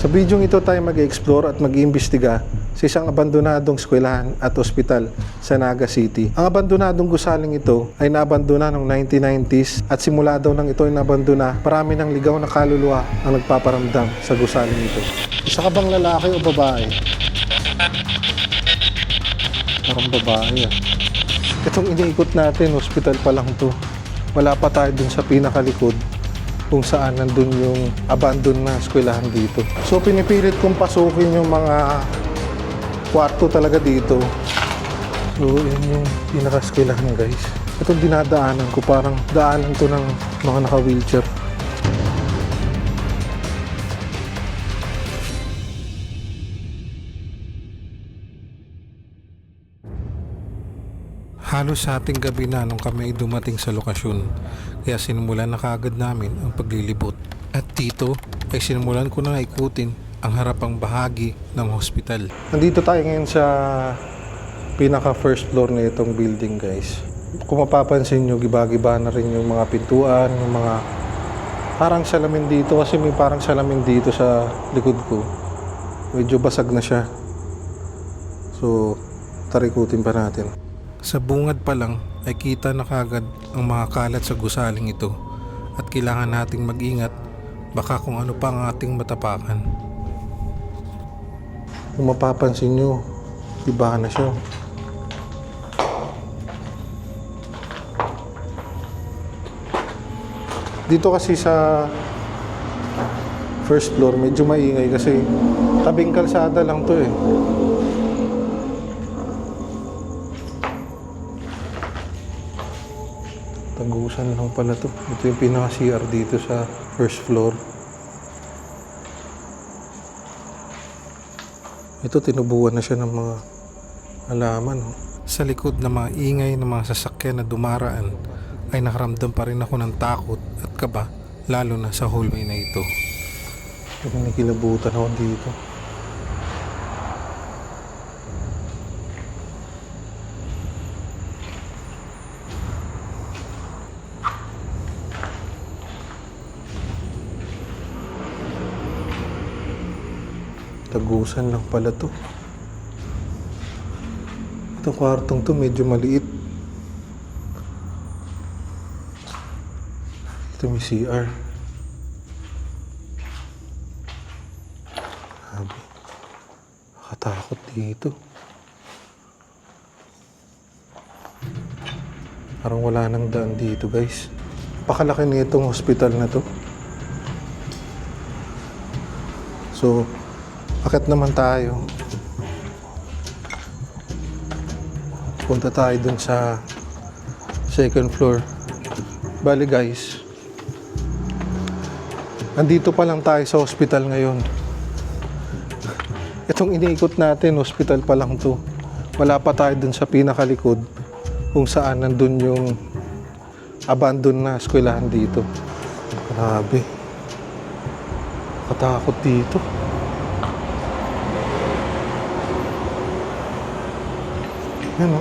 Sa bidyong ito tayo mag-explore at mag-iimbestiga sa isang abandonadong eskwelahan at ospital sa Naga City. Ang abandonadong gusaling ito ay naabandona noong 1990s at simula daw nang ito ay naabandona, marami ng ligaw na kaluluwa ang nagpaparamdam sa gusaling ito. Isa ka bang lalaki o babae? Parang babae ah. Itong iniikot natin, ospital pa lang to. Wala pa tayo dun sa pinakalikod kung saan nandun yung abandon na eskwelahan dito. So pinipilit kong pasukin yung mga kwarto talaga dito. So yun yung pinaka-eskwelahan guys. Itong dinadaanan ko, parang daanan to ng mga naka-wheelchair. Halos sa ating gabi na nung kami dumating sa lokasyon, kaya sinimulan na kaagad namin ang paglilibot. At dito ay sinimulan ko na ikutin ang harapang bahagi ng hospital. Nandito tayo ngayon sa pinaka first floor na itong building guys. Kung mapapansin nyo, giba-giba na rin yung mga pintuan, yung mga parang salamin dito, kasi may parang salamin dito sa likod ko. Medyo basag na siya. So tarikutin pa natin. Sa bungad pa lang ay kita na kagad ang mga kalat sa gusaling ito at kailangan nating mag-ingat baka kung ano pa ang ating matapakan. Kung mapapansin nyo, iba na siya. Dito kasi sa first floor medyo maingay kasi tabing kalsada lang to eh. Tagusan lang pala to. Ito yung pinaka-CR dito sa first floor. Ito tinubuan na siya ng mga halaman. Sa likod ng mga ingay ng mga sasakyan na dumaraan ay nakaramdam pa rin ako ng takot at kaba, lalo na sa hallway na ito. Nakikilabutan ako dito. Tagusan lang pala to. Itong kwartong to medyo maliit. Ito may CR. Sabi, nakatakot dito. Parang wala nang daan dito guys. Pakalaki na itong hospital na to. So akit naman tayo. Punta tayo dun sa second floor. Bali guys, andito pa lang tayo sa hospital ngayon. Itong iniikot natin, hospital pa lang to. Wala pa tayo dun sa pinakalikod kung saan nandun yung abandon na eskwelahan dito. Grabe. Katakot dito. Yan o.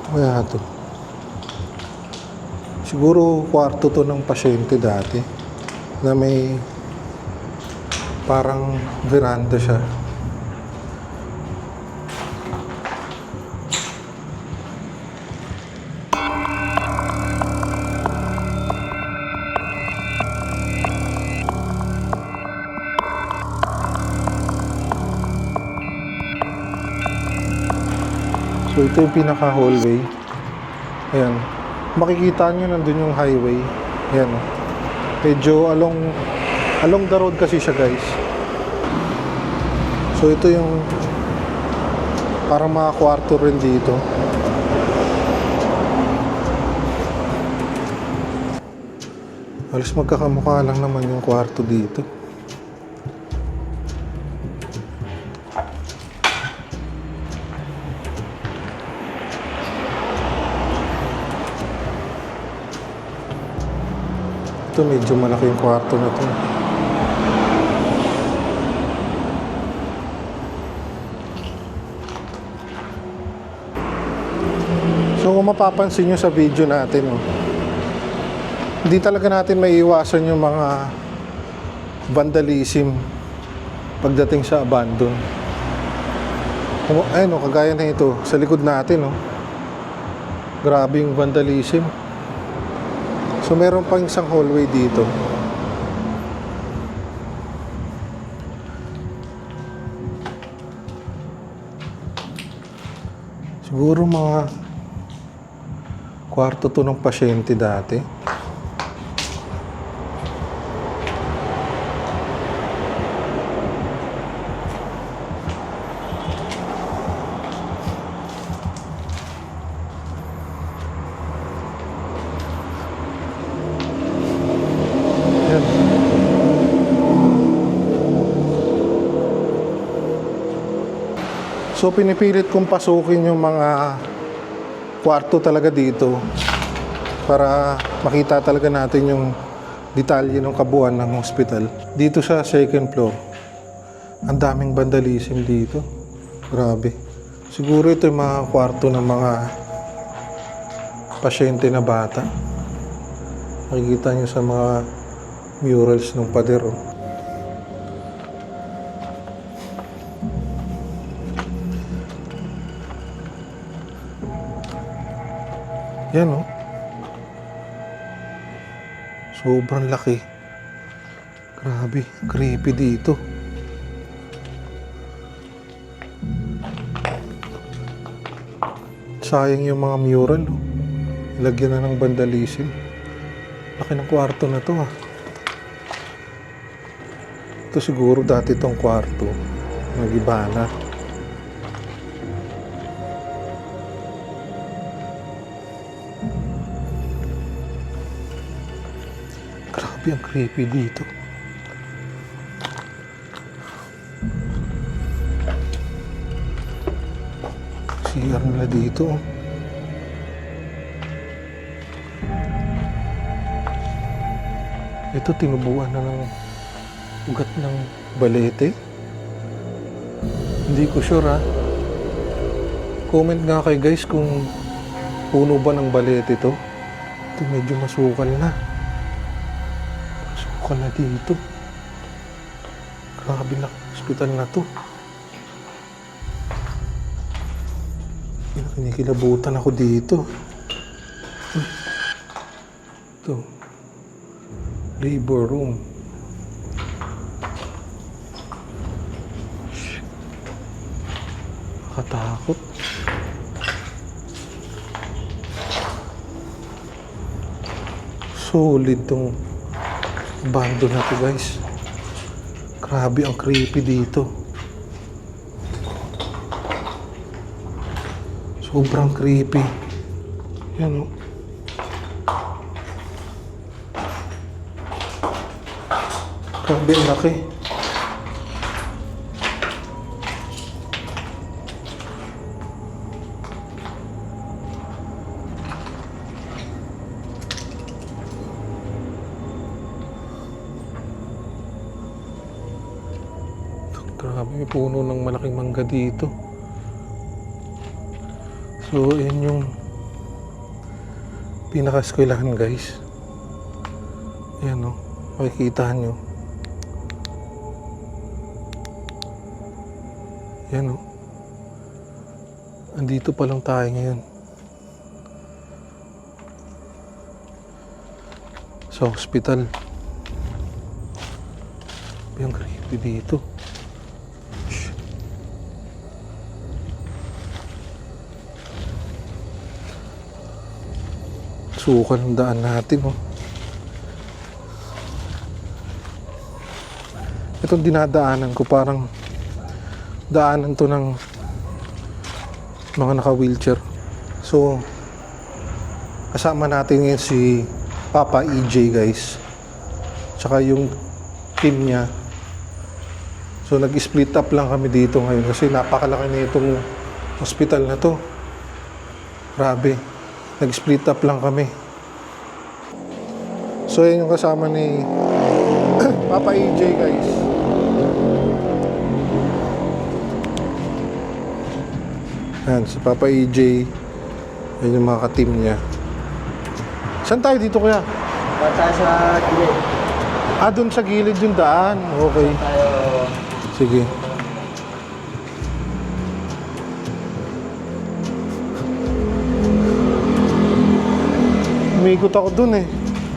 Kaya ito. Siguro kwarto to ng pasyente dati na may parang veranda siya. So ito yung pinaka-hallway. Ayan. Makikita nyo nandun yung highway. Ayan. Medyo along the road kasi siya guys. So ito yung parang mga kwarto rin dito. Halos magkakamukha lang naman yung kwarto dito. Ito medyo malaki yung kwarto na to. mapapansin nyo sa video natin, oh, hindi talaga natin maiiwasan yung mga vandalism pagdating sa abandon. Ayun, oh, kagaya na ito sa likod natin, oh. Grabe yung vandalism. So meron pang isang hallway dito. Siguro mga kwarto to ng pasyente dati. Yan. So pinipilit kong pasukin yung mga kwarto talaga dito para makita talaga natin yung detalye ng kabuuan ng hospital. Dito sa second floor, ang daming vandalism dito. Grabe. Siguro ito yung mga kwarto ng mga pasyente na bata. Makikita nyo sa mga murals ng pader, oh. Yan, oh. Sobrang laki. Grabe, creepy dito. Sayang yung mga mural, oh. Lagyan na ng vandalism. Laki ng kwarto na to, ah. Ito siguro dati tong kwarto. Nag-iba na. Grabe, ang creepy dito. CR nila dito, oh. Ito, tinubuan na ng ugat ng balete. Hindi ko sure, ha. Comment nga kayo, guys, kung puno ba ng balete to. Ito medyo masukal na. Masukal na dito. Grabe na hospital na to. Kinikilabutan ako dito. Ito. Labor room. Nakatakot. Solid tong bando na to, guys. Grabe, ang creepy dito. Sobrang creepy. Yan, oh. Grabe, ang laki. Grabe, may puno ng malaking mangga dito. So, yan yung pinaka-eskwelahan, guys. Ayan, o. Makikita nyo. Ayan, o. Andito pa lang tayo ngayon. Sa hospital. Yung creepy dito. Sukal ang daan natin, oh. Itong dinadaanan ko, parang daanan to ng mga naka-wheelchair. So, kasama natin ngayon si Papa EJ, guys. Tsaka yung team niya. So, nag-split up lang kami dito ngayon kasi napakalaki na itong hospital na to. Grabe. Nag-split up lang kami. So, yan yung kasama ni Papa EJ, guys. Yan, si Papa EJ. Yan yung mga ka-team niya. Saan tayo dito kuya? Bata sa gilid. Doon sa gilid yung daan. Okay. Tayo. Sige. Umikot ako dun eh.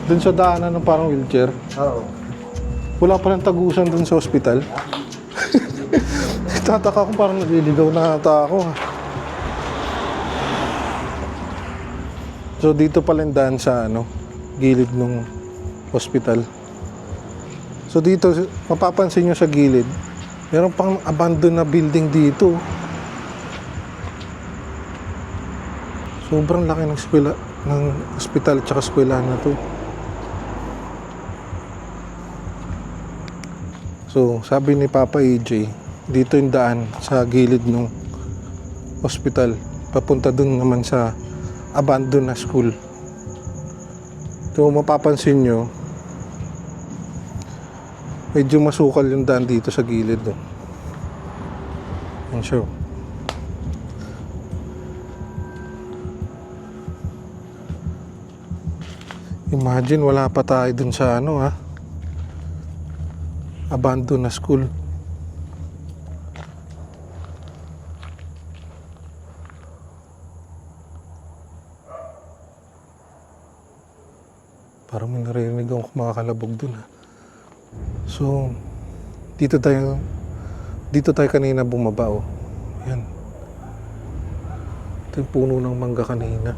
Dun sa daanan ng parang wheelchair. Oo. Wala pa ng tagusan dun sa ospital. Tataka ko parang naliligaw na ata ako. So dito pala yung daan sa gilid ng ospital. So dito, mapapansin nyo sa gilid, meron pang abandoned na building dito. Sobrang laki ng eskwela, ng ospital at saka eskwelahan na to. So sabi ni Papa AJ, dito yung daan sa gilid ng ospital. Papunta dun naman sa abandoned na school. So mapapansin nyo, medyo masukal yung daan dito sa gilid. Yan siya. Imagine wala pa tayo dun sa abandoned na school. Parang may naririnig akong kumakalabog dun So, dito tayo kanina bumaba Yan. Ito yung puno ng mangga kanina.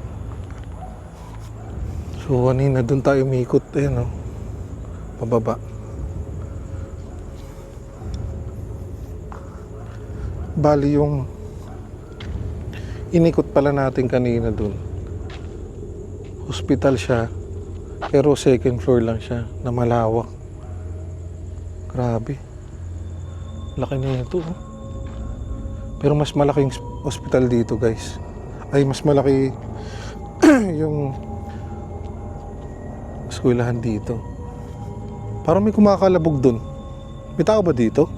So, kanina dun tayo umikot. Ayan pababa. Bali yung inikot pala natin kanina dun. Hospital siya. Pero second floor lang siya na malawak. Grabe. Laki na ito. Pero mas malaking hospital dito guys. Ay mas malaki yung eskwelahan dito. Parang may kumakalabog dun. May tao ba dito?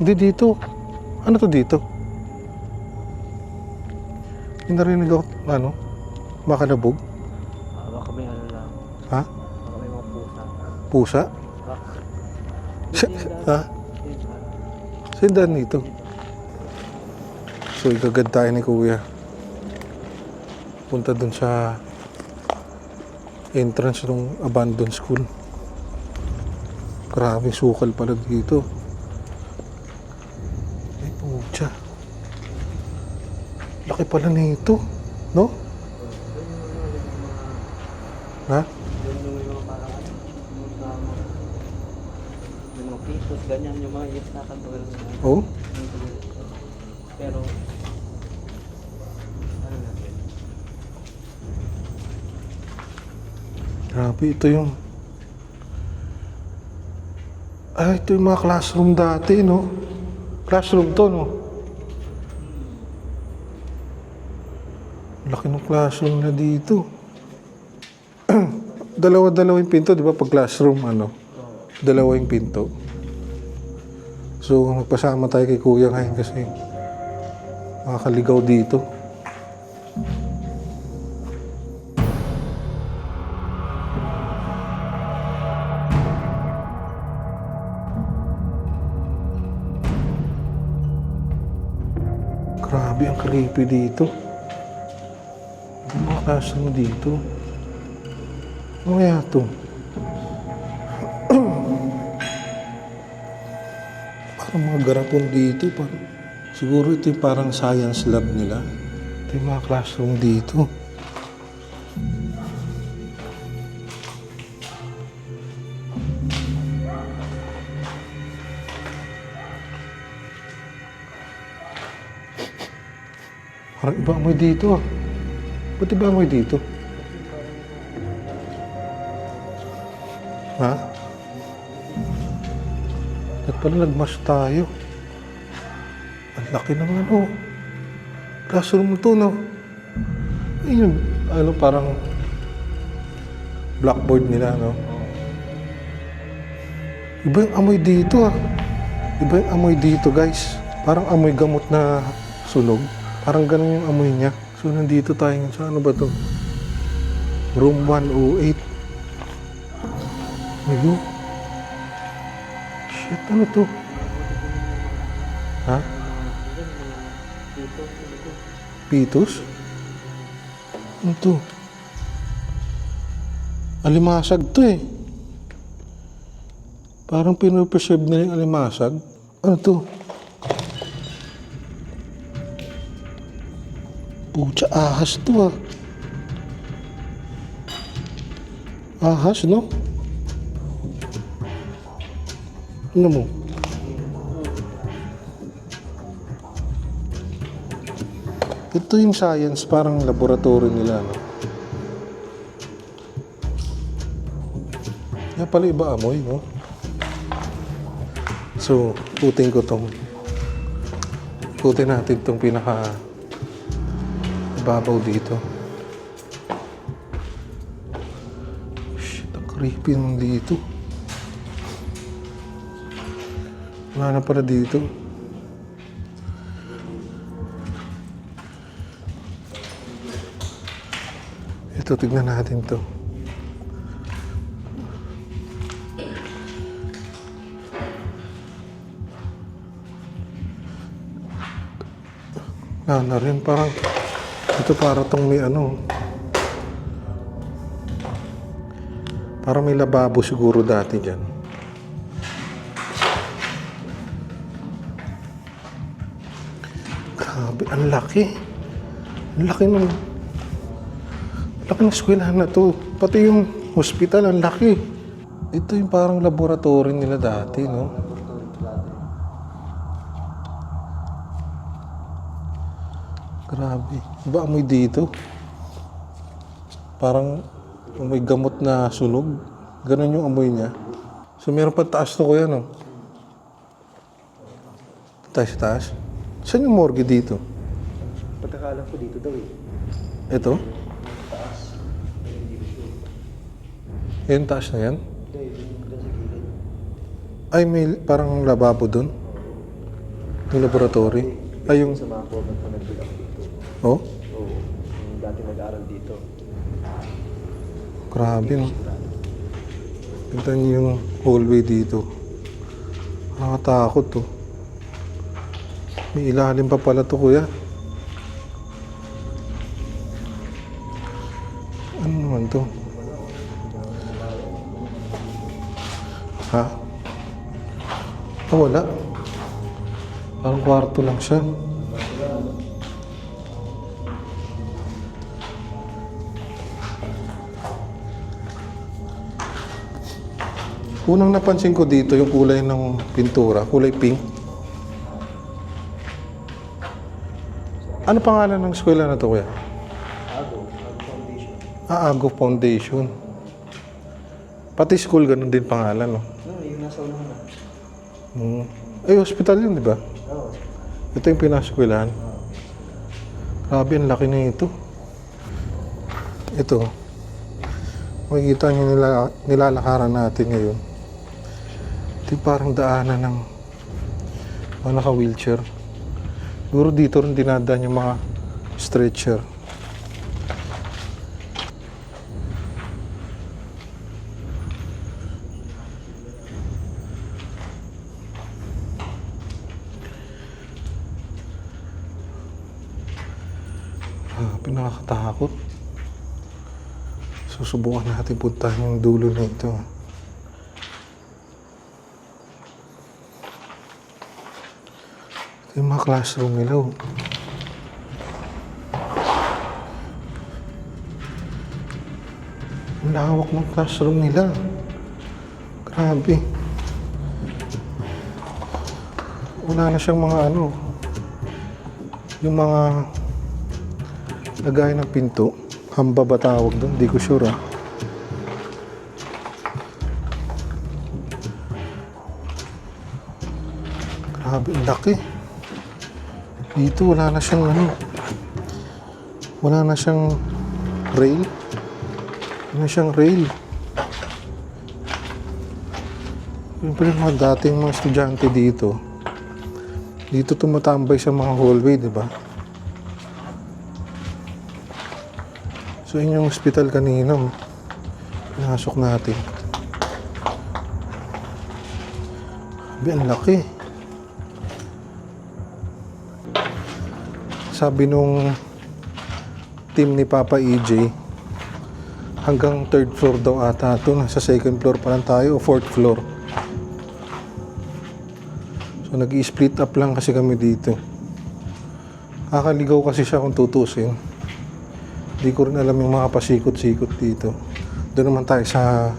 Hindi dito. Ano to dito? Hindi narinig ako makalabog. Baka may lang. Ha? Baka may mga pusa. Pusa? Ha? Sindan dito. So igagad tayo ni Kuya. Punta dun sa entrance ng abandoned school. Grabe sukal pala dito. Ay pucha. Laki pala nito, no? Ha? Yung mga parang yung mga pisos, ganyan yung mga iyasakan to. Oh? Pero ano natin? Grabe, ito yung ito yung mga classroom dati, no? Classroom to, no? Laki ng classroom na dito. Dalawa-dalawa yung pinto, di ba? Pag classroom, dalawa yung pinto. So, magpasama tayo kay Kuya ngayon kasi makakaligaw dito. Grabe, ang creepy dito. Ang mga classroom dito. Ano kaya ito? Parang mga garapon dito. Siguro ito yung parang science lab nila. Ito yung mga classroom dito. Parang iba amoy dito Ba't iba amoy dito? Ha? At pala nagmas tayo. Ang laki ng classroom to, no? Ayun, parang blackboard nila, no? Iba yung amoy dito, Iba yung amoy dito, guys. Parang amoy gamot na sunog. Parang ganun yung amoy niya. So, nandito tayo. Sa ano ba to? Room 108. Ayun. Shit, ano to? Ha? Dito, dito. Pitos? Ano to? Alimasag to eh. Parang pinopreserve na yung alimasag. Ano to? Pucha, ahas to ah. Ahas, no? Ano mo? Ito yung science, parang laboratory nila, no? Kaya pala iba amoy, no? So, putin natin tong pinaka babaw dito. Shit, ang creepy naman dito. Wala na pala dito. Ito, tignan natin to. Wala na rin, parang ito para tong may ano. Parang may lababo siguro dati dyan. Grabe, ang laki. Ang laki ng eskwelahan na to. Pati yung hospital, ang laki. Ito yung parang laboratory nila dati, no? Grabe. Iba amoy dito. Parang amoy gamot na sunog. Ganun yung amoy niya. So meron pa taas to kuya, no? Taas. Saan yung morgue dito? Pagkakalam ko dito daw eh. Ito? Yan, taas na yan? Hindi, dito sa gilid. Ay, may parang lababo dun. Yung laboratory. Ay, yung... Sa mga comment ko nag-build dito. Oh? Oo. Yung dati nag-aaral dito. Grabe, no? Tignan niyo yung hallway dito. Nakakatakot, to. May ilalim pa pala to, kuya. Ano naman to? Ha? Oh, wala. Parang kwarto lang siya. Unang napansin ko dito yung kulay ng pintura, kulay pink. Ano pangalan ng eskwela na to, kuya? Ago Foundation. Ago Foundation. Pati school, ganun din pangalan, no? No, yung nasa unahan na. Ay, hospital yun, di ba? Oo. Ito yung pinaskwelahan. Grabe, ang laki na ito. Ito. Makikita nyo nilalakaran natin ngayon. Ito yung parang daanan ng mga naka-wheelchair. Siguro dito rin dinadaan yung mga stretcher. Pinakakatakot. Susubukan natin puntahan yung dulo na ito. Ito yung mga classroom nila. Ang lawak ng classroom nila. Grabe. Wala na siyang mga ano. Yung mga lagay ng pinto. Hamba ba tawag doon? Hindi ko sure, ah. Grabe, ang laki. Dito wala na siyang ano. Wala na siyang rail. Wala na siyang rail. Yung pala mga dating mga estudyante dito. Dito tumatambay sa mga hallway, di ba? So yun yung hospital kanina. Pinasok natin. Ang laki. Sabi nung team ni Papa EJ, hanggang 3rd floor daw ata ito. Nasa 2nd floor pa lang tayo o 4th floor. So nag-i-split up lang kasi kami dito. Kakaligaw kasi siya kung tutusin. Hindi ko rin alam yung mga pasikot-sikot dito. Doon naman tayo sa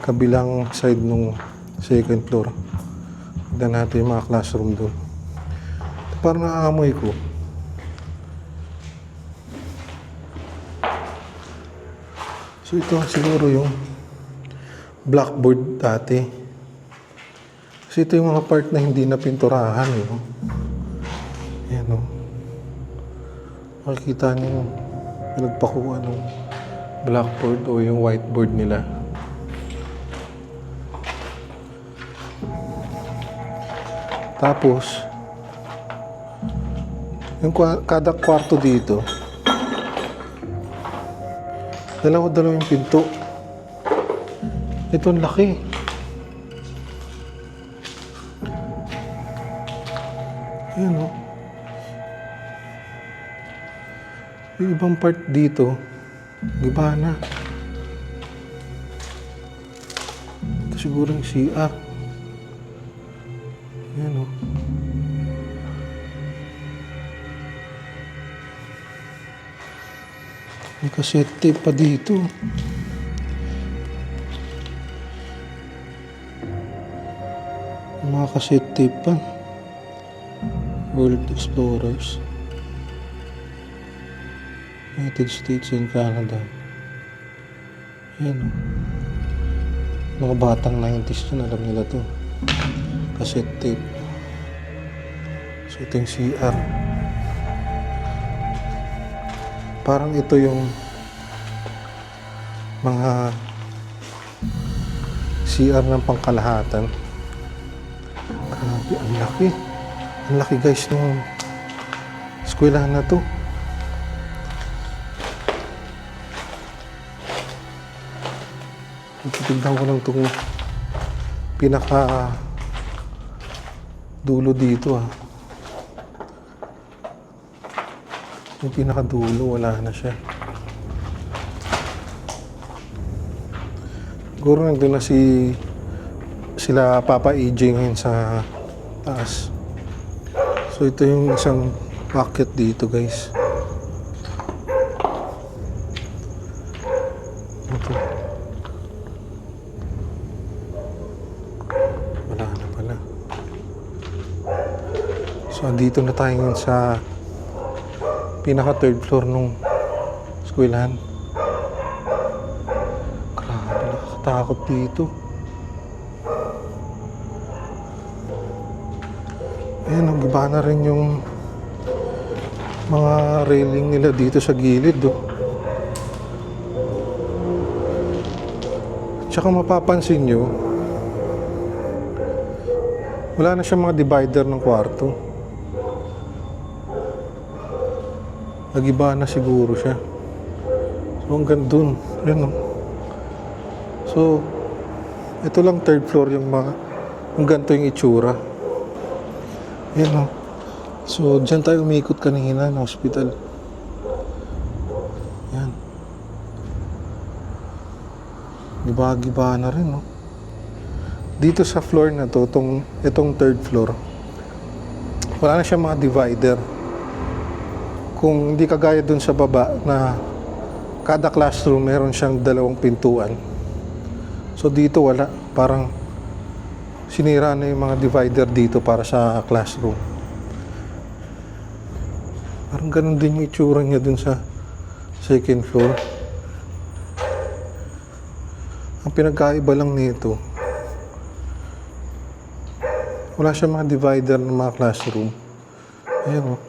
kabilang side nung 2nd floor. Tignan natin yung mga classroom doon. Parang naaamoy ko. So ito siguro yung blackboard dati. Kasi ito yung mga part na hindi na pinturahan. Ayan o. Makikita niyo yung pinagpakuha ng blackboard o yung whiteboard nila. Tapos, yung kada kwarto dito, dalawa-dalawa yung pinto. Ito ang laki. Ayan o. Yung ibang part dito, iba na. Ito siguro yung CR. Ayan o. May cassette tape pa dito. Mga cassette tape pa. World Explorers. United States and Canada. Ayan o. Mga batang 90s dyan, alam nila to. Cassette tape. So ito yung CR. Parang ito yung mga CR ng pangkalahatan. Grabe, ang laki. Ang laki guys ng eskwelahan na to. Titignan ko lang itong pinaka dulo dito Yung pinakadulo, wala na siya. Siguro nandun na sila Papa EJ ngayon sa taas. So ito yung isang pocket dito guys. Ito. Wala na pala. So dito na tayo ngayon sa pinaka 3rd floor nung eskwelahan. Grabe, nakakatakot dito. Ayan, nagiba na rin yung mga railing nila dito sa gilid. Tsaka mapapansin nyo, wala na siyang mga divider ng kwarto. Nagiba na siguro siya. So hanggang dun. Ayan o. So ito lang 3rd floor yung mga ganito yung itsura. Ayan o. So dyan tayo umikot kanina na hospital. Ayan. Giba-giba na rin, no? Dito sa floor na to, itong 3rd floor, wala na siya mga divider. Kung hindi kagaya dun sa baba na kada classroom meron siyang 2 pintuan. So dito wala. Parang sinira na yung mga divider dito para sa classroom. Parang ganun din yung itsura niya dun sa 2nd floor. Ang pinagkaiba lang nito, wala siya mga divider ng mga classroom. Ayan o.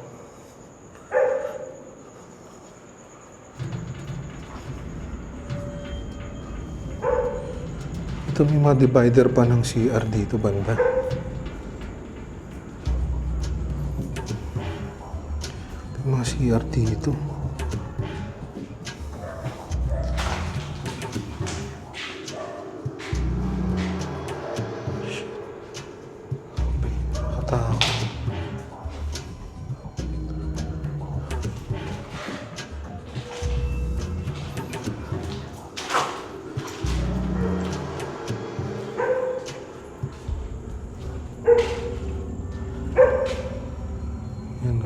Ito may mga divider pa ng CR dito banda. Ito yung mga CR dito. Nakakatakot. Yan.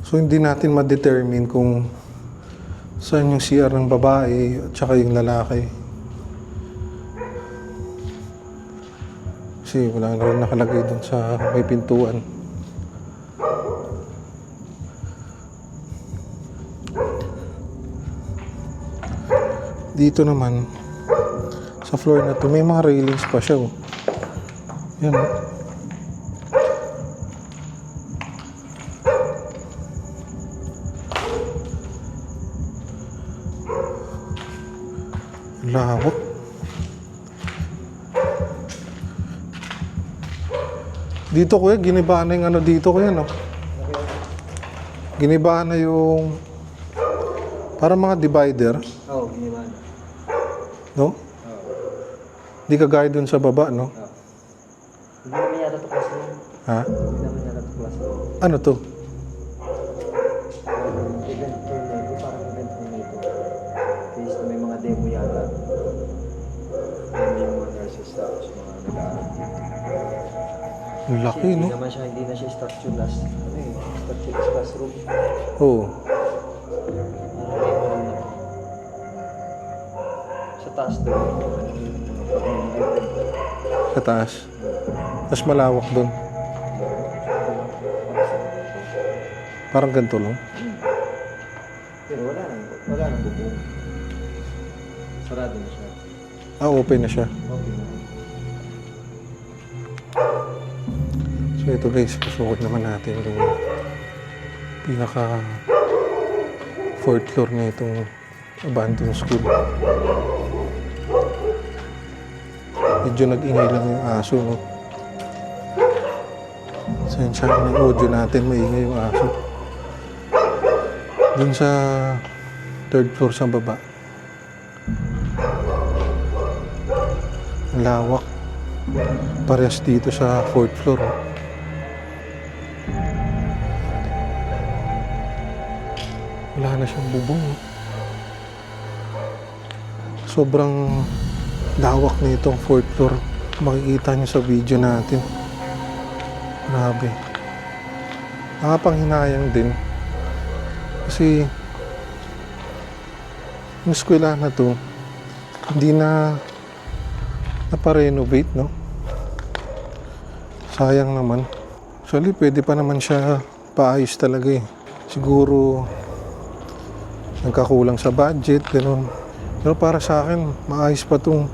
So hindi natin ma-determine kung saan yung CR ng babae at saka yung lalaki. Kasi wala na rin nakalagay dun sa may pintuan. Dito naman, sa floor na to, may mga railings pa siya. Oh. Yan. Oh. Lawak. Dito kuya, ginibahan na yung ano dito kuya, no? Ginibahan na yung para mga divider, Oo, giniba na. no? Oo. Di kagaya dun sa baba, no? Oo. Hindi naman yata ito classroom. Ha? Hindi naman yata ito classroom. Ano to? Event room na ito, parang event room na ito. Case na may mga demo yata. May mga nurses tapos mga nag-aaral. Ang laki, no? Hindi na siya structureless. Ano eh, structureless classroom. Oo. Parang demo room na ito. Sa taas doon, mga pag-event. Sa taas. Mas malawak dun. Parang ganito lang. Pero wala nang bubong. Sarado na siya. Ah, open na siya. Okay na. So ito guys, pasukot naman natin yung pinaka fourth floor na itong abandoned school. Medyo nag-ingay lang yung aso, no? Sensya ng audio natin, maingay yung aso. Dun sa third floor sa baba. Ang lawak. Parehas dito sa fourth floor. Oh. Wala na siyang bubong. Oh. Sobrang lawak na itong fourth floor. Makikita niyo sa video natin. Grabe. Nakapanghinayang din. Kasi yung eskwela na to, hindi na naparenovate, no? Sayang naman. Actually, pwede pa naman siya paayos talaga eh. Siguro nagkakulang sa budget, gano'n. Pero para sa akin, maayos pa tong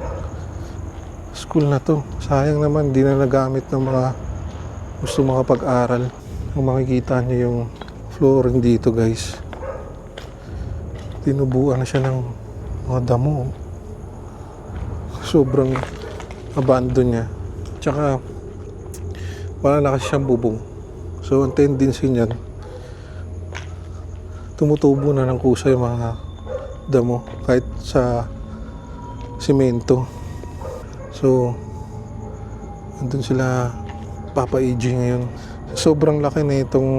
school na to. Sayang naman, di na nagamit ng mga gusto makapag-aral. Kung makikita niyo yung flooring dito, guys. Tinubuan na siya ng mga damo. Sobrang abandon niya. Tsaka, wala na kasi siyang bubong. So, ang tendency niyan, tumutubo na ng kusa yung mga damo kahit sa simento. So, andun sila Papa EG ngayon. Sobrang laki na itong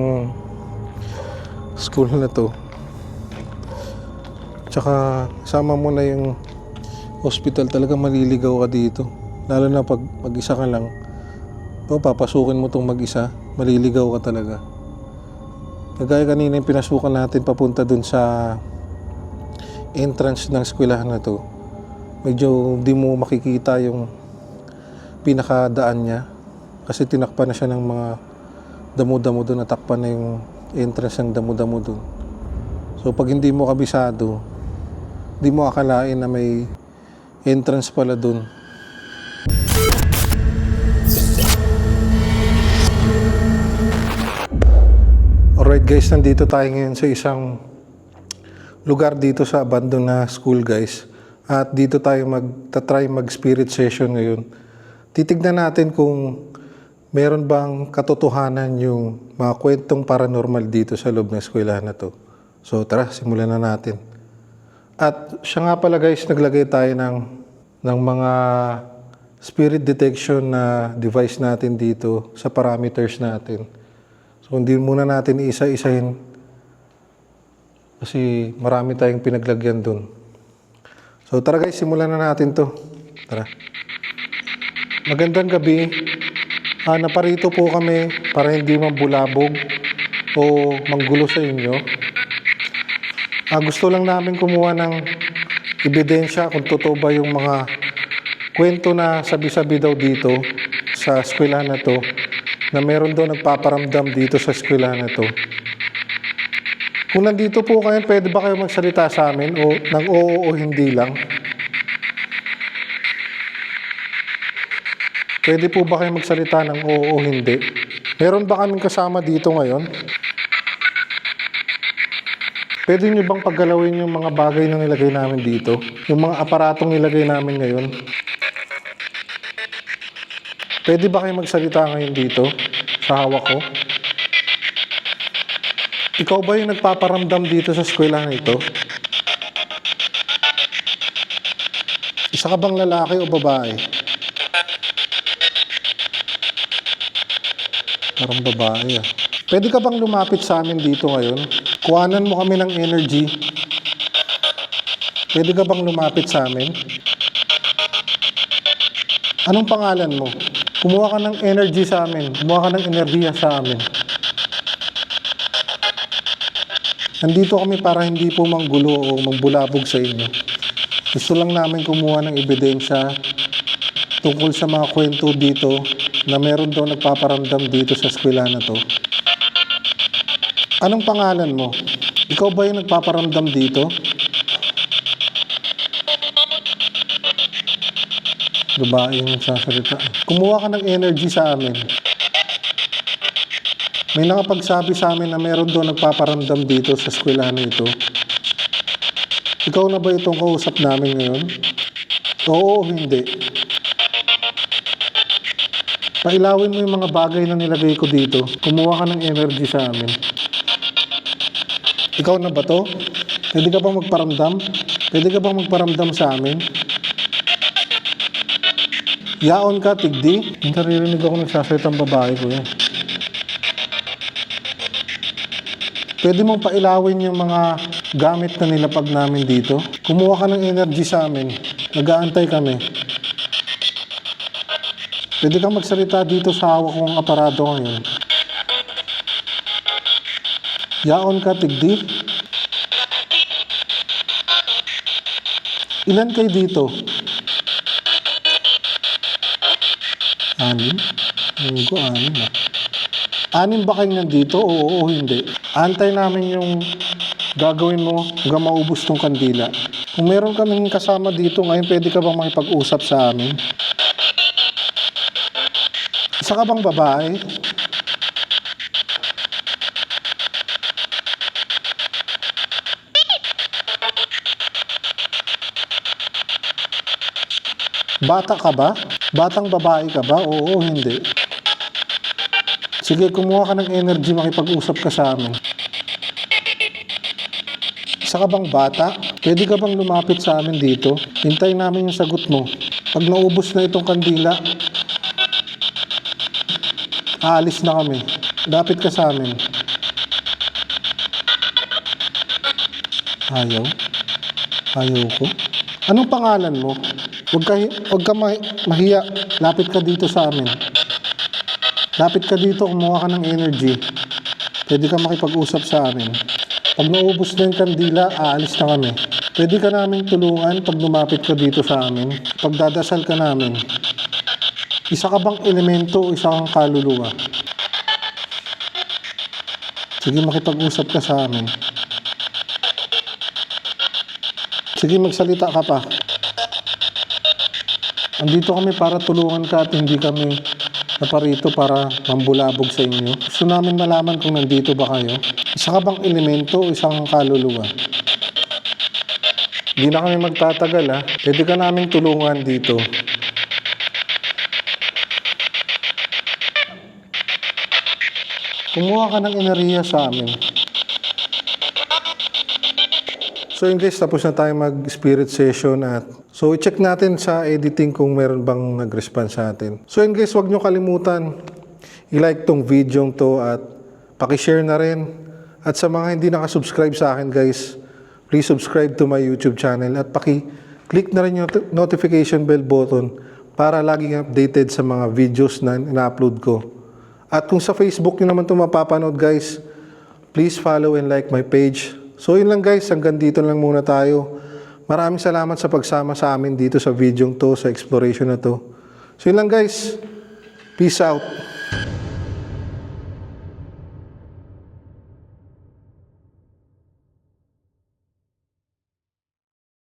school na to. Tsaka sama mo na yung hospital, talaga maliligaw ka dito. Lalo na pag mag-isa ka lang. Papasukin mo itong mag-isa, maliligaw ka talaga. Kagaya kanina yung pinasukan natin papunta dun sa entrance ng eskwelahan na to. Medyo di mo makikita yung pinakadaan niya kasi tinakpan na siya ng mga damo-damo dun, natakpan na yung entrance ng damo-damo dun. So pag hindi mo kabisado, di mo akalain na may entrance pala dun. Alright guys, nandito tayo ngayon sa isang lugar dito sa abandoned na school guys. At dito tayo magta-try mag-spirit session ngayon. Titignan natin kung meron bang katotohanan yung mga kwentong paranormal dito sa loob ng eskwelahan na to. So tara, simulan na natin. At siya nga pala guys, naglagay tayo ng mga spirit detection na device natin dito sa parameters natin. So hindi muna natin isa-isahin kasi marami tayong pinaglagyan dun. So tara guys, simulan na natin to. Tara. Magandang gabi. Naparito po kami para hindi mambulabog o manggulo sa inyo. Gusto lang namin kumuha ng ebidensya kung totoo ba yung mga kwento na sabi-sabi daw dito sa eskwelahan na to, na meron daw nagpaparamdam dito sa eskwelahan na to. Kung nandito po kayo, pwede ba kayo magsalita sa amin o ng oo o hindi lang? Pwede po ba kayo magsalita ng oo o hindi? Meron ba kaming kasama dito ngayon? Pwede nyo bang paggalawin yung mga bagay na nilagay namin dito? Yung mga aparatong nilagay namin ngayon? Pwede ba kayo magsalita ngayon dito sa hawak ko? Ikaw ba yung nagpaparamdam dito sa eskwelahan ito? Isa ka bang lalaki o babae? Parang babae ah. Pwede ka bang lumapit sa amin dito ngayon? Kuhanan mo kami ng energy. Pwede ka bang lumapit sa amin? Anong pangalan mo? Kumuha ka ng energy sa amin. Kumuha ka ng enerhiya sa amin. Nandito kami para hindi po manggulo o mangbulabog sa inyo. Gusto lang namin kumuha ng ebidensya tungkol sa mga kwento dito na meron daw nagpaparamdam dito sa eskwelahan na to. Anong pangalan mo? Ikaw ba yung nagpaparamdam dito? Babae yung nagsasalita. Kumuha ka ng energy sa amin. May nakapagsabi sa amin na meron daw nagpaparamdam dito sa eskwelahan na ito. Ikaw na ba itong kausap namin ngayon? Oo o hindi? Pailawin mo yung mga bagay na nilagay ko dito. Kumuha ka ng energy sa amin. Ikaw na ba to? Pwede ka bang magparamdam? Pwede ka bang magparamdam sa amin? Yaon ka, tigdi. Hindi naririnig ako nagsasalitang babae ko yan. Pwede mong pailawin yung mga gamit na nilapag namin dito. Kumuha ka ng energy sa amin. Nag-aantay kami. Pwede kang magsalita dito sa hawak kong aparado ngayon. Yaon ka, tigdi. Ilan kayo dito? 6? Hindi ko 6 ah. 6 ba kayo nandito? Oo o hindi? Antay namin yung gagawin mo hanggang maubos tong kandila. Kung meron kaming kasama dito ngayon, pwede ka bang makipag-usap sa amin? Isa ka bang babae? Bata ka ba? Batang babae ka ba? Oo o hindi? Sige, kumuha ka ng energy, makipag-usap ka sa amin. Isa ka bang bata? Pwede ka bang lumapit sa amin dito? Hintayin namin yung sagot mo. Pag naubos na itong kandila, aalis na kami. Lapit ka sa amin. Ayaw? Ayaw ko? Anong pangalan mo? Huwag ka mahiya. Lapit ka dito sa amin. Lapit ka dito, kumuha ka ng energy. Pwede ka makipag-usap sa amin. Pag naubos na yung kandila, aalis na kami. Pwede ka namin tulungan pag lumapit ka dito sa amin. Pagdadasal ka namin. Isa ka bang elemento o isa kang kaluluwa? Sige, makipag-usap ka sa amin. Sige, magsalita ka pa. Andito kami para tulungan ka at hindi kami naparito para mambulabog sa inyo. Gusto namin malaman kung nandito ba kayo. Isa ka bang elemento o isang kaluluwa? Hindi na kami magtatagal ha. Pwede ka namin tulungan dito. Kumuha ka ng enerhiya sa amin. So yun guys, tapos na tayo mag-spirit session at so i-check natin sa editing kung meron bang nag-respond sa atin. So yun guys, huwag nyo kalimutan i-like tong video to at paki-share na rin. At sa mga hindi nakasubscribe sa akin guys, please subscribe to my YouTube channel at paki-click na rin yung notification bell button para laging updated sa mga videos na ina-upload ko. At kung sa Facebook nyo naman ito mapapanood guys, please follow and like my page. So yun lang guys, hanggang dito lang muna tayo. Maraming salamat sa pagsama sa amin dito sa video to, sa exploration na to. So yun lang guys, peace out.